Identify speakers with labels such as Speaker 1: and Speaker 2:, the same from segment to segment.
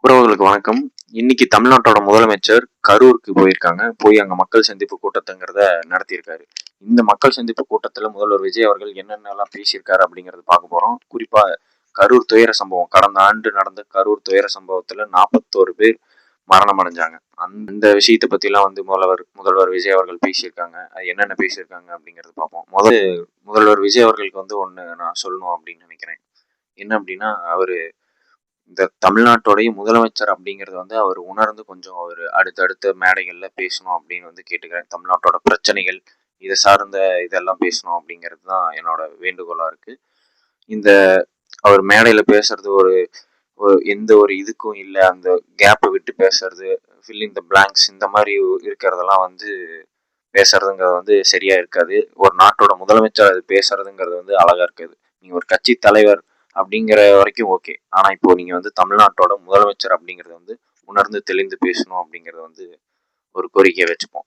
Speaker 1: உறவுகளுக்கு வணக்கம். இன்னைக்கு தமிழ்நாட்டோட முதலமைச்சர் கரூருக்கு போயிருக்காங்க. போய் அங்க மக்கள் சந்திப்பு கூட்டத்துங்கிறத நடத்தியிருக்காரு. இந்த மக்கள் சந்திப்பு கூட்டத்துல முதல்வர் விஜய் அவர்கள் என்னென்னலாம் பேசியிருக்காரு அப்படிங்கறத பார்க்க போறோம். குறிப்பா கரூர் துயர சம்பவம், கடந்த ஆண்டு நடந்த கரூர் துயர சம்பவத்துல 41 பேர் மரணம் அடைஞ்சாங்க. அந்த விஷயத்தை பத்தி எல்லாம் முதல்வர் விஜய் அவர்கள் பேசியிருக்காங்க. அது என்னென்ன பேசியிருக்காங்க அப்படிங்கறத பார்ப்போம். முதல்வர் விஜய் அவர்களுக்கு ஒண்ணு நான் சொல்லணும் அப்படின்னு நினைக்கிறேன். என்ன அப்படின்னா, அவரு இந்த தமிழ்நாட்டோடைய முதலமைச்சர் அப்படிங்கிறது அவர் உணர்ந்து கொஞ்சம் அவர் அடுத்தடுத்த மேடைகள்ல பேசணும் அப்படின்னு கேட்டுக்கிறேன். தமிழ்நாட்டோட பிரச்சனைகள் இதை சார்ந்த இதெல்லாம் பேசணும் அப்படிங்கிறது தான் என்னோட வேண்டுகோளா இருக்கு. இந்த அவர் மேடையில பேசுறது எந்த ஒரு இதுக்கும் இல்லை, அந்த கேப்பை விட்டு பேசுறது, ஃபில்லிங் த பிளாங்க்ஸ் இந்த மாதிரி இருக்கிறதெல்லாம் பேசுறதுங்கிறது சரியா இருக்காது. ஒரு நாட்டோட முதலமைச்சர் அது பேசுறதுங்கிறது அழகா இருக்காது. நீங்க ஒரு கட்சி தலைவர் அப்படிங்கிற வரைக்கும் ஓகே. ஆனா இப்போ நீங்க தமிழ்நாட்டோட முதலமைச்சர் அப்படிங்கறத உணர்ந்து தெளிந்து பேசணும் அப்படிங்கறத ஒரு கோரிக்கையை வச்சுப்போம்.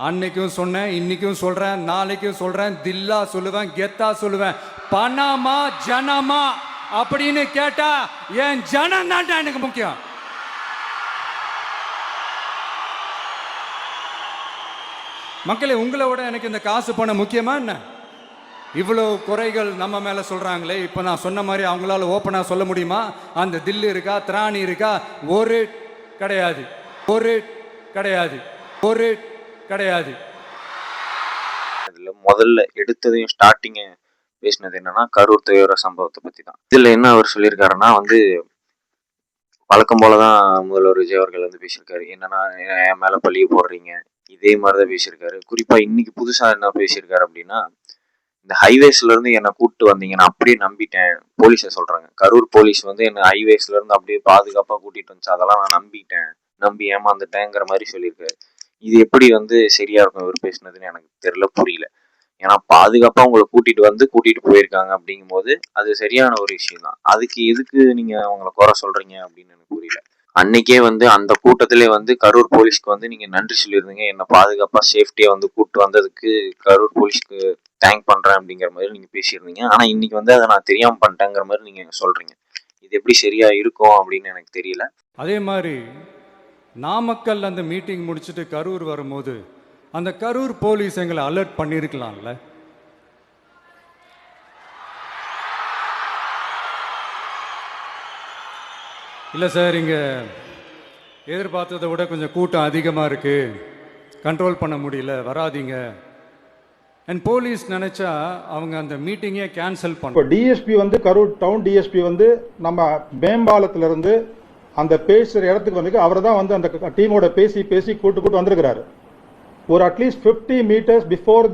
Speaker 2: அன்னைக்கும் சொன்னேன், இன்னைக்கும் சொல்றேன், நாளைக்கும் சொல்றேன், தில்லா சொல்லுவேன், கெத்தா சொல்லுவேன். பணமா ஜனமா அப்படின்னு கேட்டா என் ஜனம் தான் எனக்கு முக்கியம். மக்களே, உங்களை விட எனக்கு இந்த காசு பணம் முக்கியமா என்ன? இவ்வளோ குறைகள் நம்ம மேலே சொல்கிறாங்களே, இப்போ நான் சொன்ன மாதிரி அவங்களால ஓப்பனாக சொல்ல முடியுமா? அந்த தில்லு இருக்கா, திராணி இருக்கா? ஒரு கிடையாது, ஒரு கிடையாது, ஒரு கிடையாது.
Speaker 1: இதில் முதல்ல எடுத்ததையும் ஸ்டார்டிங்கு பேசினது என்னன்னா கரூர் துயர சம்பவத்தை பற்றி தான். இதில் என்ன அவர் சொல்லியிருக்காருன்னா வழக்கம் போலதான் முதல்வர் விஜய் அவர்கள் பேசியிருக்காரு. என்னன்னா, என் மேலே பழிய போடுறீங்க, இதே மாதிரிதான் பேசியிருக்காரு. குறிப்பாக இன்னைக்கு புதுசாக என்ன பேசியிருக்காரு அப்படின்னா, இந்த ஹைவேஸ்ல இருந்து என்னை கூப்பிட்டு வந்தீங்க, நான் அப்படியே நம்பிட்டேன். போலீஸை சொல்றாங்க, கரூர் போலீஸ் என்ன ஹைவேஸ்ல இருந்து அப்படியே பாதுகாப்பா கூட்டிட்டு வந்துச்சு, அதெல்லாம் நான் நம்பி ஏமாந்துட்டேங்கிற மாதிரி சொல்லியிருக்காரு. இது எப்படி சரியா இருக்கும் இவர் பேசினதுன்னு எனக்கு தெரியல, புரியல. ஏன்னா பாதுகாப்பா உங்களை கூட்டிட்டு போயிருக்காங்க அப்படிங்கும் போது அது சரியான ஒரு விஷயம் தான். அதுக்கு எதுக்கு நீங்க அவங்களை குறை சொல்றீங்க அப்படின்னு எனக்கு புரியல. அன்னைக்கே அந்த கூட்டத்திலே கரூர் போலீஸ்க்கு நீங்க நன்றி சொல்லியிருந்தீங்க, என்ன பாதுகாப்பா சேஃப்டியா கூப்பிட்டு வந்ததுக்கு கரூர் போலீஸ்க்கு தேங்க் பண்றேன் அப்படிங்கிற மாதிரி நீங்க பேசியிருந்தீங்க. ஆனா இன்னைக்கு அதை நான் தெரியாம பண்ணிட்டேங்கிற மாதிரி நீங்க சொல்றீங்க. இது எப்படி சரியா இருக்கும் அப்படின்னு எனக்கு தெரியல.
Speaker 2: அதே மாதிரி நாமக்கல் அந்த மீட்டிங் முடிச்சுட்டு கரூர் வரும்போது அந்த கரூர் போலீஸ் எங்களை அலர்ட் பண்ணியிருக்கலாம்ல. இல்லை சார், இங்கே எதிர்பார்த்ததை விட கொஞ்சம் கூட்டம் அதிகமாக இருக்குது, கண்ட்ரோல் பண்ண முடியல, வராதிங்க. அண்ட் போலீஸ் நினச்சா அவங்க அந்த மீட்டிங்கே கேன்சல் பண்ண.
Speaker 3: இப்போ டிஎஸ்பி கரூர் டவுன் டிஎஸ்பி நம்ம மேம்பாலத்திலிருந்து அந்த பேசுகிற இடத்துக்கு அவர் தான் அந்த டீமோட பேசி கூட்டு வந்திருக்கிறாரு. ஒரு அட்லீஸ்ட் 50 மீட்டர்ஸ் பிஃபோர்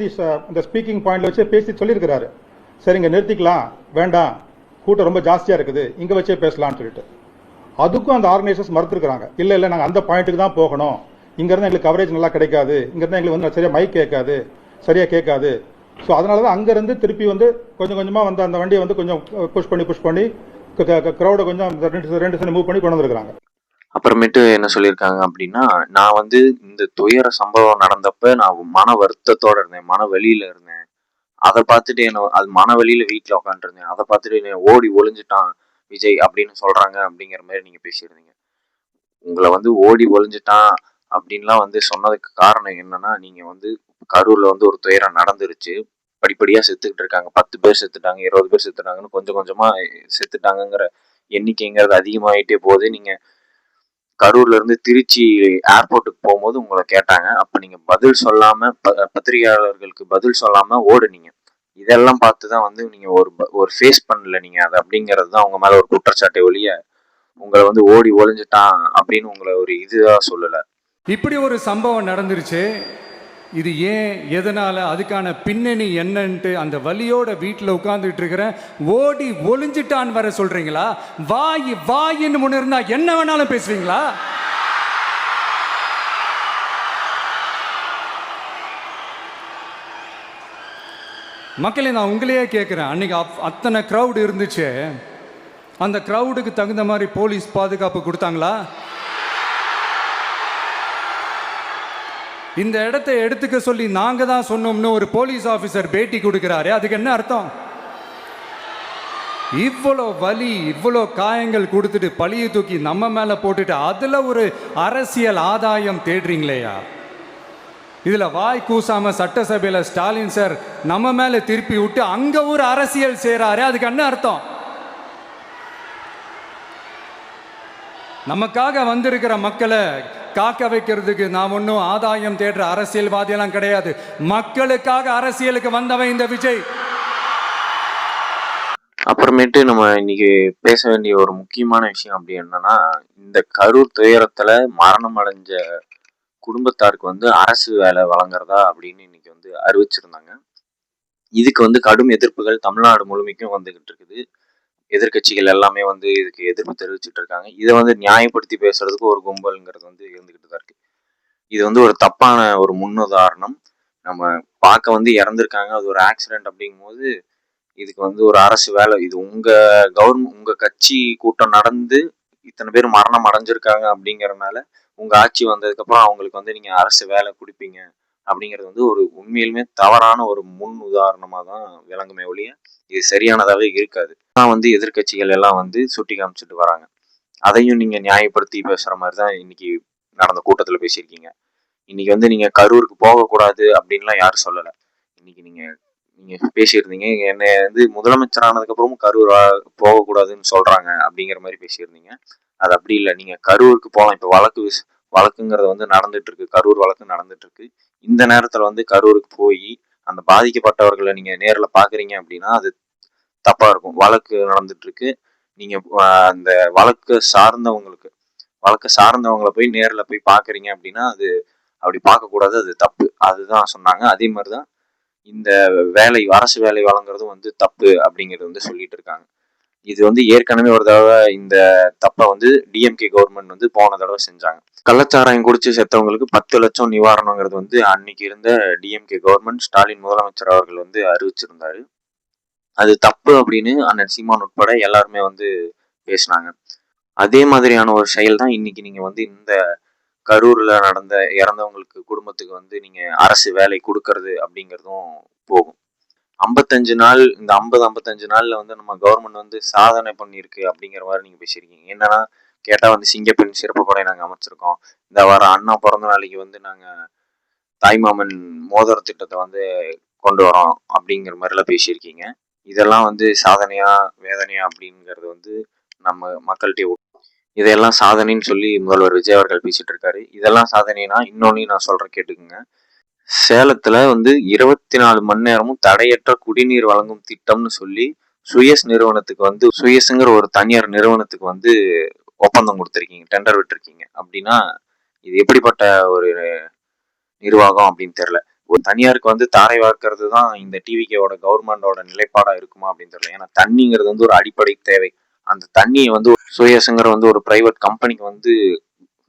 Speaker 3: இந்த ஸ்பீக்கிங் பாயிண்ட்ல வச்சு பேசி சொல்லியிருக்கிறாரு, சரி இங்கே நிறுத்திக்கலாம், வேண்டாம் கூட்டம் ரொம்ப ஜாஸ்தியாக இருக்குது, இங்கே வச்சே பேசலான்னு சொல்லிட்டு. அதுக்கும் அந்த ஆர்கனைசர்ஸ் மறுத்துருக்காங்க, இல்லை நாங்கள் அந்த பாயிண்ட்டுக்கு தான் போகணும், இங்கேருந்து எங்களுக்கு கவரேஜ் நல்லா கிடைக்காது, இங்கேருந்து எங்களுக்கு சரியாக மைக் கேட்காது, சரியாக கேட்காது. ஸோ அதனால தான் அங்கேருந்து திருப்பி கொஞ்சம் கொஞ்சமாக அந்த வண்டியை கொஞ்சம் புஷ் பண்ணி க்ரௌடை கொஞ்சம் 2 செகண்ட் மூவ் பண்ணி கொண்டு வந்துருக்காங்க.
Speaker 1: அப்புறமேட்டு என்ன சொல்லியிருக்காங்க அப்படின்னா, நான் இந்த துயர சம்பவம் நடந்தப்ப நான் மன வருத்தத்தோட இருந்தேன், மன வெளியில இருந்தேன். அதை பார்த்துட்டு அது மன வெளியில வீட்டில் உட்காந்துருந்தேன். அதை பார்த்துட்டு என்ன ஓடி ஒளிஞ்சிட்டான் விஜய் அப்படின்னு சொல்றாங்க அப்படிங்கிற மாதிரி நீங்க பேசியிருந்தீங்க. உங்களை ஓடி ஒளிஞ்சிட்டான் அப்படின்லாம் சொன்னதுக்கு காரணம் என்னன்னா, நீங்க கரூர்ல ஒரு துயரம் நடந்துருச்சு, படிப்படியா செத்துக்கிட்டு இருக்காங்க. 10 பேர் செத்துட்டாங்க, 20 பேர் செத்துட்டாங்கன்னு கொஞ்சம் கொஞ்சமா செத்துட்டாங்கிற எண்ணிக்கைங்கிறது அதிகமாயிட்டே போகுது. நீங்க கரூர்ல இருந்து திருச்சி ஏர்போர்ட்டுக்கு போகும்போது உங்களை கேட்டாங்க, அப்ப நீங்க பதில் சொல்லாம பத்திரிகையாளர்களுக்கு பதில் சொல்லாம ஓடுனீங்க. இதெல்லாம் பார்த்துதான் நீங்க ஒரு ஃபேஸ் பண்ணல நீங்க அது அப்படிங்கிறது தான் உங்க மேல ஒரு குற்றச்சாட்டை ஒழிய உங்களை ஓடி ஒளிஞ்சிட்டான் அப்படின்னு உங்களை ஒரு இதுதான் சொல்லல.
Speaker 2: இப்படி ஒரு சம்பவம் நடந்துருச்சு, இது ஏன், எதனால, அதுக்கான பின்னணி என்னன்ட்டு அந்த வலியோட வீட்டில் உட்கார்ந்துட்டு இருக்கிறேன். ஓடி ஒளிஞ்சிட்டான்னு வர சொல்றீங்களா? வாயின்னு முன்ன இருந்தா என்ன வேணாலும் பேசுவீங்களா? மக்களே, நான் உங்களையே கேட்குறேன், அன்னைக்கு அத்தனை க்ரௌடு இருந்துச்சு, அந்த க்ரௌடுக்கு தகுந்த மாதிரி போலீஸ் பாதுகாப்பு கொடுத்தாங்களா? இந்த இடத்தை எடுத்துக்க சொல்லி நாங்க தான் சொன்னோம்னு ஒரு போலீஸ் ஆபீசர் பேட்டி கொடுக்கிறாரு, அதுக்கு என்ன அர்த்தம்? இவ்வளோ வலி, இவ்வளோ காயங்கள் கொடுத்துட்டு பழியை தூக்கி நம்ம மேலே போட்டுட்டு அதில் ஒரு அரசியல் ஆதாயம் தேடுறீங்களேயா? இதில் வாய் கூசாமல் சட்டசபையில் ஸ்டாலின் சார் நம்ம மேலே திருப்பி விட்டு அங்கே ஒரு அரசியல் செய்கிறாரு. அதுக்கு என்ன அர்த்தம்? நமக்காக வந்திருக்கிற மக்களை காக்க வைக்கிறதுக்கு நான் ஒன்றும் ஆதாயம் தேடுற அரசியல்வாதியெல்லாம் கிடையாது. மக்களுக்காக அரசியலுக்கு வந்தவன் இந்த விஜய்.
Speaker 1: அப்புறமேட்டு நம்ம இன்னைக்கு பேச வேண்டிய ஒரு முக்கியமான விஷயம் அப்படி என்னன்னா, இந்த கரூர் துயரத்துல மரணம் அடைஞ்ச குடும்பத்தாருக்கு வந்து அரசு வேலை வழங்குறதா அப்படின்னு இன்னைக்கு வந்து அறிவிச்சிருந்தாங்க. இதுக்கு வந்து கடும் எதிர்ப்புகள் தமிழ்நாடு முழுமைக்கும் வந்துகிட்டு இருக்குது. எதிர்க்கட்சிகள் எல்லாமே வந்து இதுக்கு எதிர்ப்பு தெரிவிச்சுட்டு இருக்காங்க. இதை வந்து நியாயப்படுத்தி பேசுறதுக்கு ஒரு கும்பல்ங்கிறது வந்து இருந்துகிட்டு தான் இருக்கு. இது வந்து ஒரு தப்பான ஒரு முன்னுதாரணம். நம்ம பார்க்க வந்து இறந்துருக்காங்க, அது ஒரு ஆக்சிடென்ட் அப்படிங்கும்போது இதுக்கு வந்து ஒரு அரசு வேலை, இது உங்க கட்சி கூட்டம் நடந்து இத்தனை பேர் மரணம் அடைஞ்சிருக்காங்க அப்படிங்கறதுனால உங்க ஆட்சி வந்ததுக்கு அப்புறம் அவங்களுக்கு வந்து நீங்க அரசு வேலை கொடுப்பீங்க அப்படிங்கிறது வந்து ஒரு உண்மையிலுமே தவறான ஒரு முன் உதாரணமா தான் விளங்குமே ஒழிய இது சரியானதாவே இருக்காது. ஆனா வந்து எதிர்க்கட்சிகள் எல்லாம் வந்து சுட்டி காமிச்சிட்டு வராங்க. அதையும் நீங்க நியாயப்படுத்தி பேசுற மாதிரி தான் இன்னைக்கு நடந்த கூட்டத்துல பேசியிருக்கீங்க. இன்னைக்கு வந்து நீங்க கரூருக்கு போகக்கூடாது அப்படின்லாம் யாரும் சொல்லலை. இன்னைக்கு நீங்க நீங்க பேசியிருந்தீங்க, என்னை வந்து முதலமைச்சர் ஆனதுக்கு அப்புறமும் கரூர் போகக்கூடாதுன்னு சொல்றாங்க அப்படிங்கிற மாதிரி பேசியிருந்தீங்க. அது அப்படி இல்லை, நீங்க கரூருக்கு போகலாம். இப்போ வழக்குங்கிறது வந்து நடந்துட்டு இருக்கு, கரூர் வழக்கு நடந்துட்டு இருக்கு. இந்த நேரத்துல வந்து கரூருக்கு போய் அந்த பாதிக்கப்பட்டவர்களை நீங்க நேர்ல பாக்குறீங்க அப்படின்னா அது தப்பா இருக்கும். வழக்கு நடந்துட்டு இருக்கு, நீங்க அந்த வழக்கு சார்ந்தவங்களை போய் நேர்ல போய் பாக்குறீங்க அப்படின்னா அது அப்படி பார்க்கக்கூடாது, அது தப்பு. அதுதான் சொன்னாங்க. அதே மாதிரிதான் இந்த அரசு வேலை வழங்குறதும் வந்து தப்பு அப்படிங்கிறது வந்து சொல்லிட்டு இருக்காங்க. இது வந்து ஏற்கனவே ஒரு தடவை இந்த தப்பை வந்து டிஎம்கே கவர்மெண்ட் வந்து போன தடவை செஞ்சாங்க. கள்ளச்சாராயம் குடிச்சு செத்தவங்களுக்கு 10 லட்சம் நிவாரணங்கிறது வந்து அன்னைக்கு இருந்த டிஎம்கே கவர்மெண்ட், ஸ்டாலின் முதலமைச்சர் அவர்கள் வந்து அறிவிச்சிருந்தாரு. அது தப்பு அப்படின்னு அண்ணன் சீமான் உட்பட எல்லாருமே வந்து பேசினாங்க. அதே மாதிரியான ஒரு செயல் தான் இன்னைக்கு நீங்க வந்து இந்த கரூர்ல நடந்த இறந்தவங்களுக்கு குடும்பத்துக்கு வந்து நீங்க அரசு வேலை கொடுக்கறது அப்படிங்கிறதும் போகும். 55 நாள், இந்த 55 நாள்ல வந்து நம்ம கவர்மெண்ட் வந்து சாதனை பண்ணியிருக்கு அப்படிங்கிற மாதிரி நீங்க பேசியிருக்கீங்க. என்னன்னா கேட்டா வந்து சிங்கப்பெண் சிறப்பு படை நாங்க அமைச்சிருக்கோம், இந்த வாரம் அண்ணா பிறந்த நாளைக்கு வந்து நாங்க தாய்மாமன் மோதிர திட்டத்தை வந்து கொண்டு வரோம் அப்படிங்கிற மாதிரிலாம் பேசியிருக்கீங்க. இதெல்லாம் வந்து சாதனையா வேதனையா அப்படிங்கிறது வந்து நம்ம மக்கள்கிட்ட இதையெல்லாம் சாதனைன்னு சொல்லி முதல்வர் விஜய் அவர்கள் பேசிட்டு இருக்காரு. இதெல்லாம் சாதனைனா இன்னொன்னு நான் சொல்றேன் கேட்டுக்குங்க. சேலத்துல வந்து 24 மணி நேரமும் தடையற்ற குடிநீர் வழங்கும் திட்டம்னு சொல்லி சுயஸ்ங்கிற ஒரு தனியார் நிறுவனத்துக்கு வந்து ஒப்பந்தம் கொடுத்துருக்கீங்க, டெண்டர் விட்டுருக்கீங்க. அப்படின்னா இது எப்படிப்பட்ட ஒரு நிர்வாகம் அப்படின்னு தெரியல. ஒரு தனியாருக்கு வந்து தாரை வார்க்கிறது தான் இந்த டிவிகேவோட கவர்மெண்டோட நிலைப்பாடா இருக்குமா அப்படின்னு தெரியல. ஏன்னா தண்ணிங்கிறது வந்து ஒரு அடிப்படை தேவை. அந்த தண்ணியை வந்து சுயஸ்ங்கிற வந்து ஒரு பிரைவேட் கம்பெனிக்கு வந்து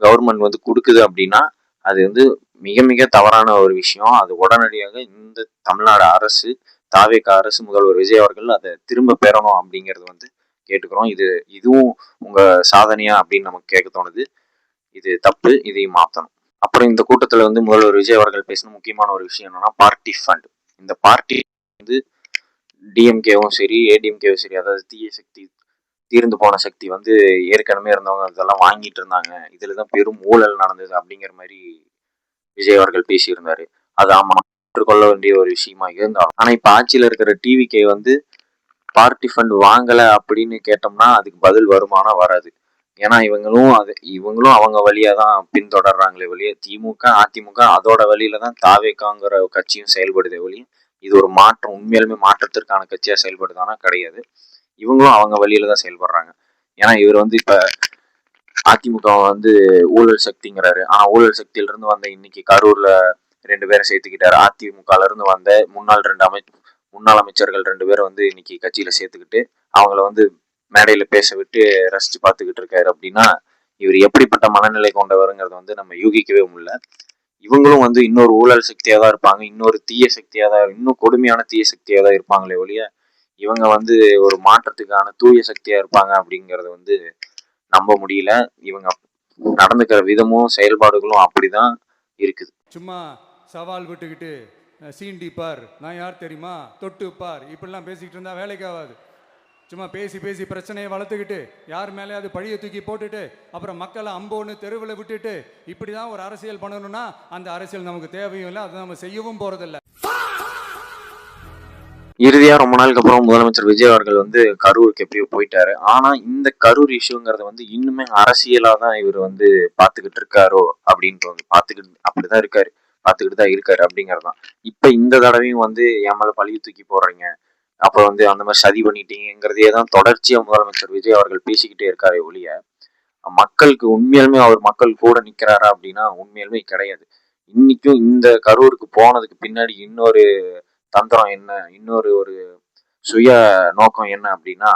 Speaker 1: கவர்மெண்ட் வந்து கொடுக்குது அப்படின்னா அது வந்து மிக மிக தவறான ஒரு விஷயம். அது உடனடியாக இந்த தமிழ்நாடு அரசு, தாவேக அரசு, முதல்வர் விஜய் அவர்கள் அதை திரும்ப பெறணும் அப்படிங்கிறது வந்து கேட்டுக்கிறோம். இதுவும் உங்க சாதனையா அப்படின்னு நமக்கு கேட்க தோணுது. இது தப்பு, இதையும் மாற்றணும். அப்புறம் இந்த கூட்டத்துல வந்து முதல்வர் விஜய் அவர்கள் பேசின முக்கியமான ஒரு விஷயம் என்னன்னா பார்ட்டி ஃபண்ட். இந்த பார்ட்டி வந்து டிஎம்கேவும் சரி ஏடிஎம்கேவும் சரி, அதாவது தீய சக்தி, தீர்ந்து போன சக்தி வந்து ஏற்கனவே இருந்தவங்க இதெல்லாம் வாங்கிட்டு இருந்தாங்க, இதுலதான் பெரும் ஊழல் நடந்தது அப்படிங்கிற மாதிரி விஜய் அவர்கள் பேசியிருந்தாரு. அது ஆமா ஏற்றுக்கொள்ள வேண்டிய ஒரு விஷயமா இருந்தாலும், ஆனா இப்ப ஆட்சியில இருக்கிற டிவிகே வந்து பார்ட்டி ஃபண்ட் வாங்கல அப்படின்னு கேட்டோம்னா அதுக்கு பதில் வருமானம் வராது. ஏன்னா இவங்களும் அவங்க வழியா தான் பின்தொடர்றாங்களே வழிய, திமுக அதிமுக அதோட வழியில தான் தாவேகாங்கிற கட்சியும் செயல்படுதே வழியும் இது ஒரு மாற்றம், உண்மையிலுமே மாற்றத்திற்கான கட்சியா செயல்படுதானா கிடையாது. இவங்களும் அவங்க வழியில தான் செயல்படுறாங்க. ஏன்னா இவர் வந்து இப்ப அதிமுக வந்து ஊழல் சக்திங்கிறாரு. ஆனா ஊழல் சக்தியில இருந்து வந்த இன்னைக்கு கரூர்ல 2 பேரை சேர்த்துக்கிட்டாரு. அதிமுகல இருந்து வந்த முன்னாள் அமைச்சர்கள் 2 பேரை வந்து இன்னைக்கு கட்சியில சேர்த்துக்கிட்டு அவங்கள வந்து மேடையில பேச விட்டு ரசிச்சு பார்த்துக்கிட்டு இருக்காரு. அப்படின்னா இவர் எப்படிப்பட்ட மனநிலை கொண்டவருங்கிறது வந்து நம்ம யூகிக்கவே முடியல. இவங்களும் வந்து இன்னொரு ஊழல் சக்தியா தான் இருப்பாங்க, இன்னொரு தீய சக்தியா தான், இன்னும் கொடுமையான தீய சக்தியா தான் இருப்பாங்களே ஒழிய இவங்க வந்து ஒரு மாற்றத்துக்கான தூய சக்தியா இருப்பாங்க அப்படிங்கறது வந்து நம்ப முடியல. இவங்க நடந்துக்கிற விதமும் செயல்பாடுகளும் அப்படிதான் இருக்குது.
Speaker 2: சும்மா சவால் விட்டுக்கிட்டு சீண்டி பார், நான் யார் தெரியுமா, தொட்டு பார், இப்படிலாம் பேசிக்கிட்டு இருந்தா வேலைக்கு ஆகாது. சும்மா பேசி பேசி பிரச்சனையை வளர்த்துக்கிட்டு யார் மேலே அது பழியை தூக்கி போட்டுட்டு அப்புறம் மக்களை அம்போன்னு தெருவில் விட்டுட்டு இப்படி தான் ஒரு அரசியல் பண்ணணும்னா அந்த அரசியல் நமக்கு தேவையும் இல்லை, அதை நம்ம செய்யவும் போகிறதில்ல.
Speaker 1: இறுதியா ரொம்ப நாளுக்கு அப்புறம் முதலமைச்சர் விஜய் அவர்கள் வந்து கரூருக்கு எப்படியோ போயிட்டாரு. ஆனா இந்த கரூர் இஷ்யூங்கிறத வந்து இன்னுமே அரசியலா தான் இவர் வந்து பாத்துக்கிட்டு இருக்காரோ அப்படின்னு தோணுது. அப்படிதான் இருக்காரு, பாத்துக்கிட்டு தான் இருக்காரு அப்படிங்கிறது தான். இப்ப இந்த தடவையும் வந்து என் மேல பழிய தூக்கி போடுறீங்க, அப்ப வந்து அந்த மாதிரி சதி பண்ணிட்டீங்கிறதே தான் தொடர்ச்சியா முதலமைச்சர் விஜய் அவர்கள் பேசிக்கிட்டே இருக்காரே ஒழிய, மக்களுக்கு உண்மையாலுமே அவர் மக்கள் கூட நிக்கிறாரா அப்படின்னா உண்மையாலுமே கிடையாது. இன்னைக்கும் இந்த கரூருக்கு போனதுக்கு பின்னாடி இன்னொரு தந்திரம் என்ன, இன்னொரு ஒரு சுய நோக்கம் என்ன அப்படின்னா,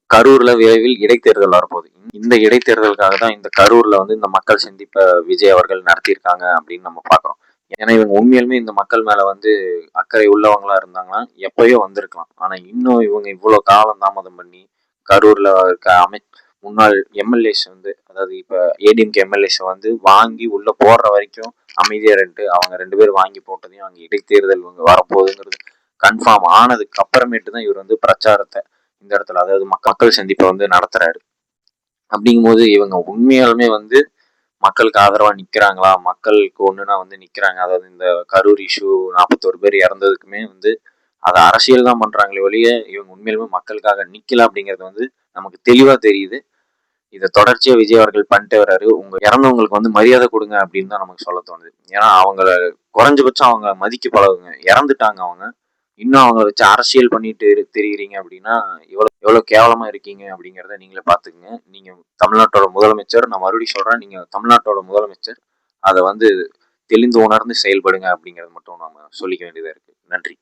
Speaker 1: கரூர்ல விரைவில் இடைத்தேர்தல் வரப்போகுது. இந்த இடைத்தேர்தலுக்காக தான் இந்த கரூர்ல வந்து இந்த மக்கள் சந்திப்பை விஜய் அவர்கள் நடத்தியிருக்காங்க அப்படின்னு நம்ம பாக்குறோம். ஏன்னா இவங்க உண்மையாலுமே இந்த மக்கள் மேல வந்து அக்கறை உள்ளவங்களா இருந்தாங்கன்னா எப்பயோ வந்திருக்கலாம். ஆனா இன்னும் இவங்க இவ்வளவு காலம் தாமதம் பண்ணி கரூர்ல இருக்க முன்னாள் எம்எல்ஏஸ் வந்து, அதாவது இப்ப ஏடிஎம்கே எம்எல்ஏஸ் வந்து வாங்கி உள்ள போடுற வரைக்கும் அமைதியா ரெண்டு அவங்க 2 பேரும் வாங்கி போட்டதையும் அங்க இடைத்தேர்தல் இவங்க வரப்போகுதுங்கிறது கன்ஃபார்ம் ஆனதுக்கு அப்புறமேட்டு தான் இவர் வந்து பிரச்சாரத்தை இந்த இடத்துல, அதாவது மக்கள் சந்திப்பை வந்து நடத்துறாரு. அப்படிங்கும்போது இவங்க உண்மையாலுமே வந்து மக்களுக்கு ஆதரவா நிக்கிறாங்களா, மக்களுக்கு ஒண்ணுனா வந்து நிக்கிறாங்க. அதாவது இந்த கரூர் இஷ்யூ 41 பேர் இறந்ததுக்குமே வந்து அதை அரசியல் தான் பண்றாங்களே ஒழிய இவங்க உண்மையிலுமே மக்களுக்காக நிக்கல அப்படிங்கிறது வந்து நமக்கு தெளிவா தெரியுது. இதை தொடர்ச்சியா விஜய் அவர்கள் பண்ணிட்டு வர்றாரு. உங்க இறந்தவங்களுக்கு வந்து மரியாதை கொடுங்க அப்படின்னு தான் நமக்கு சொல்ல தோணுது. ஏன்னா அவங்கள குறைஞ்சபட்சம் அவங்க மதிக்க பழகுங்க. இறந்துட்டாங்க அவங்க, இன்னும் அவங்கள வச்சு அரசியல் பண்ணிட்டு தெரியுறீங்க அப்படின்னா எவ்வளவு கேவலமா இருக்கீங்க அப்படிங்கிறத நீங்களே பாத்துக்கங்க. நீங்க தமிழ்நாட்டோட முதலமைச்சர், நான் மறுபடியும் சொல்றேன், நீங்க தமிழ்நாட்டோட முதலமைச்சர். அதை வந்து தெளிந்து உணர்ந்து செயல்படுங்க அப்படிங்கிறது மட்டும் நாம சொல்லிக்க வேண்டியதா இருக்கு. நன்றி.